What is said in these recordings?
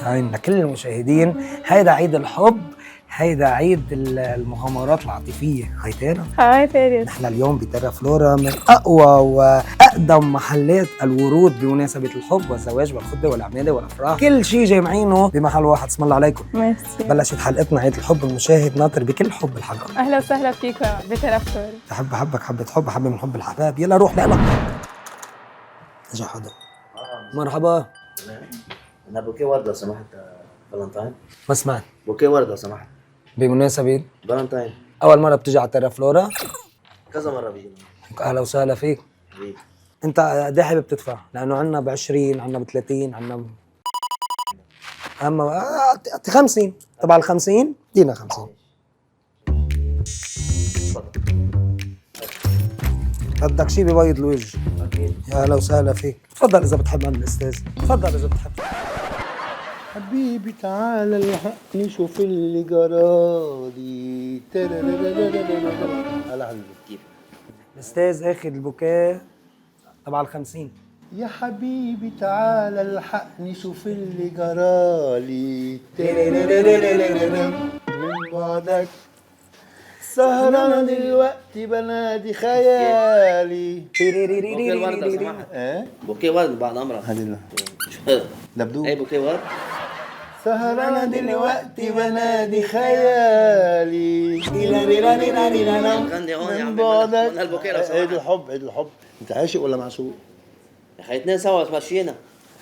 فالنتاين لكل المشاهدين. هيدا عيد الحب، هيدا عيد المغامرات العاطفية. هاي تيرا. هاي فارس. نحن اليوم بتيرا فلورا من أقوى وأقدم محلات الورود بمناسبة الحب والزواج والخطبة والأعمال والأفراح، كل شيء جامعينه بمحل واحد. اسم الله عليكم. ميرسي. بلشت حلقتنا عيد الحب، المشاهد ناطر بكل حب الحلقة. أهلا وسهلا فيكم بتيرا فلورا. بحب حبك حبة حب، حبة من حب الحباب. يلا روح لألك. اجا حدا. مرحبا. انا بوكيه ورد لو سمحت. فالنتاين. ما سمعت. بوكيه ورد لو سمحت. بمناسبة فالنتاين. أول مرة بتجي على تيرا فلورا؟ كذا مره بيجي. أهلا وسهلا فيك. حبيبي. أنت قد إيه حابب تدفع؟ لأنه عنا ب20، عنا ب30، عنا أما 50. تبع ال50 دينا 50. بدك شي ببيض الوجه. اكيد. يا أهلا وسهلا فيك. تفضل إذا بتحب عند الأستاذ. تفضل إذا بتحب. حبيبي تعال الحقني شوف اللي جرالي. هلا حبيبي. الأستاذ آخذ البوكيه تبع ال50. يا حبيبي تعال الحقني شوف اللي جرالي. من بعدك سهرانة دلوقتي بنادي خيالي. بوكيه ورد لو سمحت. ايه بوكيه ورد بعد امرك. هذه شو دبدوب. اي بوكيه ورد. سهرانة دلوقتي بنادي خيالي. غني هون يا من عمي. بعدك من البوكيه لو عيد سمحت. الحب، عيد الحب. انت عاشق ولا معشوق؟ يا اخي اثنين سوا تمشينا.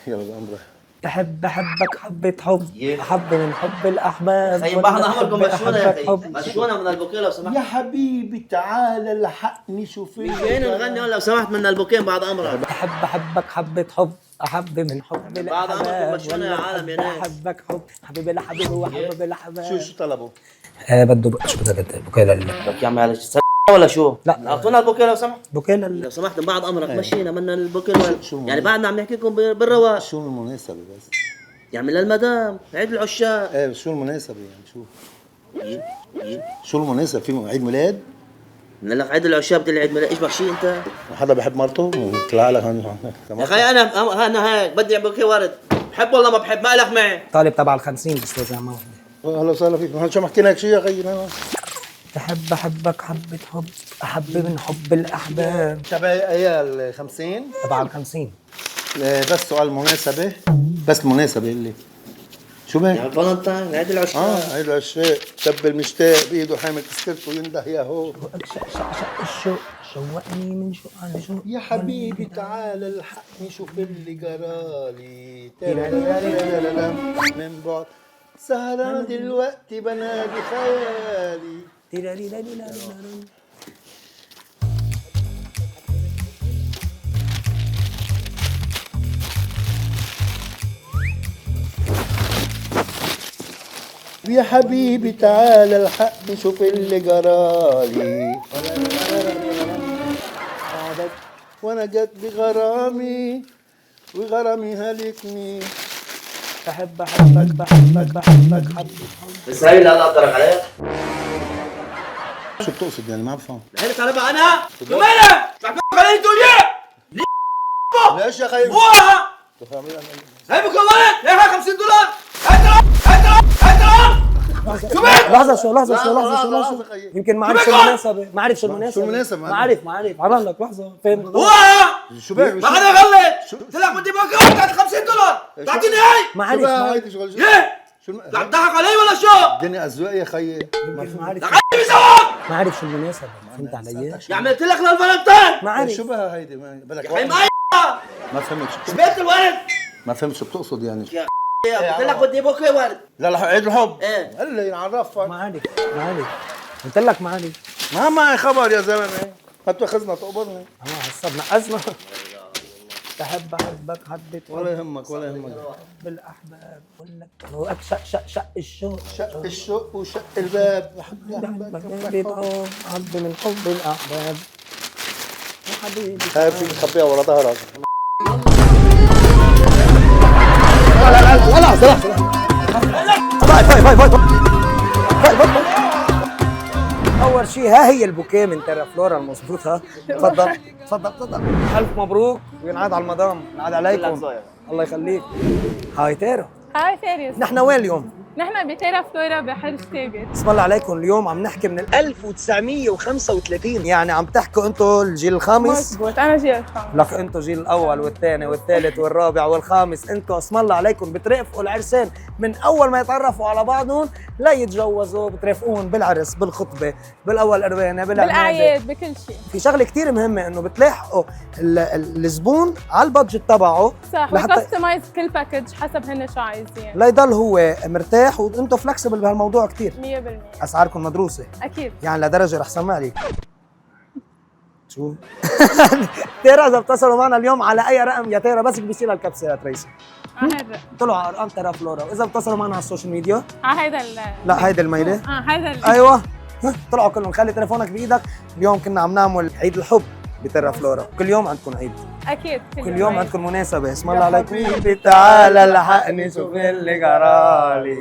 يلا بأمرك. بحب أحبك حبة حب، أحب من حب الأحباب. خيي بعد امركم بحب مشونا يا أحبك اخي. حب. مشونا من البوكيه لو سمحت. يا حبيبي تعال الحقني شوف مشينا نغني هون لو سمحت من البوكيه بعد امرك. بحب أحبك حبة حب، أحب من حب بعد أمركم الأحباب. مشونا يا عالم يا ناس. أحبك حب، حبيبي لحبيبي وحبيبي لحباب. شو طلبوا؟ بده شو بدك البوكيه لك يا عمي على ولا شو؟ لا. اعطونا البوكيه لو سمحت. بوكيه لو سمحت بعد امرك ايه. مشينا من البوكيه شو يعني بعدنا عم نحكي لكم بالرواق. شو المناسبة بس؟ يعني للمدام عيد العشاق. ايه بس شو المناسبة يعني شو؟ يب. شو المناسبة؟ في عيد ميلاد؟ من لك عيد العشاق بدي عيد ميلاد. ايش بك شيء انت؟ حدا بحب مرته؟ طلع لك يا اخي انا هيك بدي بوكيه ورد. بحب والله ما بحب، ما لك معي. طالب تبع ال50 أستاذ عمار. اهلا وسهلا فيك. هلا شو ما حكينا لك شيء يا اخي؟ بحب أحبك حبة حب، أحب من حب الأحباب. تبع ايال 50 تبع ال50. بس سؤال مناسبة، بس المناسبة اللي شو بك؟ يعني فالنتاين عيد العشاق. عيد العشاق. شب المشتاق بايده حامل تذكرته ينده يا هو. شق الشوق شوقني من شوق عن شوق. يا حبيبي تعال الحقني شوف اللي جرالي. من بعد سهرانة دلوقتي بنادي خيالي. يا حبيبي تعال الحقني شوف اللي جرالي. وانا جت بغرامي وغرامي هلكني. بحب أحبك بحبك بحبك حبة حب. بس هاي اللي انا اقدرك عليها. شو بتقصد يعني؟ ما بفهم. هيك انا بقى انا ومالك؟ شو عم تحكي علي انتوا ليه؟ ليش يا خيي؟ بوها هاي بكره ولد هي $50. هات لحظة يمكن ما عرف شو المناسبة. ما عرف شو المناسبة. ما عرف عرف لك لحظة. فهمت. بوها شو بك؟ ما حدا غلط. قلت لك بدي بكره وقت $50. تعطيني هي. ما شو بقى عرف. هيدي شغل؟ ليه؟ شو عم تضحك علي ولا شو؟ الدنيا أذواق يا خيي. ما عرف. لقيت بسوق. ما عرف شو المناسبة. فهمت علي؟ يا عم قلت لك للفلنتين. ما عرف. شو بها هيدي؟ بدك يا حي معي. ما فهمت شو سبيت الولد. ما فهمت شو بتقصد يعني. قلت لك بدي بكره ورد. لا عيد الحب. ايه. قال لي نعرفك. ما عرف. قلت لك ما عرف. ما معي خبر يا زلمه. ما تاخذنا تقبرني. هسه نقزنا. بحب أحبك حبة حب. ولا يهمك بالأحباب. بقول لك شق الشوق. شق الشوق وشق الباب. حب من حب الأحباب. يا حبيبي هاي فيك تخبيها ورا ظهرك. أول شيء ها هي البوكيه من تيرا فلورا المظبوطة. تفضل. ألف مبروك وينعاد على المدام. ينعاد عليكم. الله يخليك. هاي تيرا هاي فارس. نحن وين اليوم؟ نحن بتيرا فلورا بحرج ثابت. اسم الله عليكم. اليوم عم نحكي من 1935، يعني عم تحكوا انتم الجيل الخامس. مزبوط، أنا جيل الخامس. لك انتم جيل الاول والثاني والثالث والرابع والخامس. انتم اسم الله عليكم بترافقوا العرسان من اول ما يتعرفوا على بعضهم لا يتجوزوا، بترافقوهم بالعرس، بالخطبه، بالاول قربانه، بالأعياد، بكل شيء. في شغله كثير مهمه انه بتلاحقوا الزبون على البادجت تبعه، صح، لحتى وكستمايز كل باكج حسب هن شو عايزين. لا يضل هو مرتاح، وانتم فلكسبل بهالموضوع كثير. 100%. اسعاركم مدروسه أكيد. يعني لدرجه رح سمع لي شو تيرا اذا بتصلوا معنا اليوم على اي رقم يا تيرا بس بيصير الكبسه يا تريسي. على هيدا. طلعوا على ارقام تيرا فلورا، واذا بتصلوا معنا على السوشيال ميديا على هيدا لا هيدي الميله. هيدا ايوه طلعوا كلهم. خلي تليفونك بايدك. اليوم كنا عم نعمل عيد الحب بتيرا فلورا. كل يوم عندكم عيد، أكيد. كل يوم عندكم مناسبة. اسم الله عليكم. تعال لحقني شوف اللي جرالي.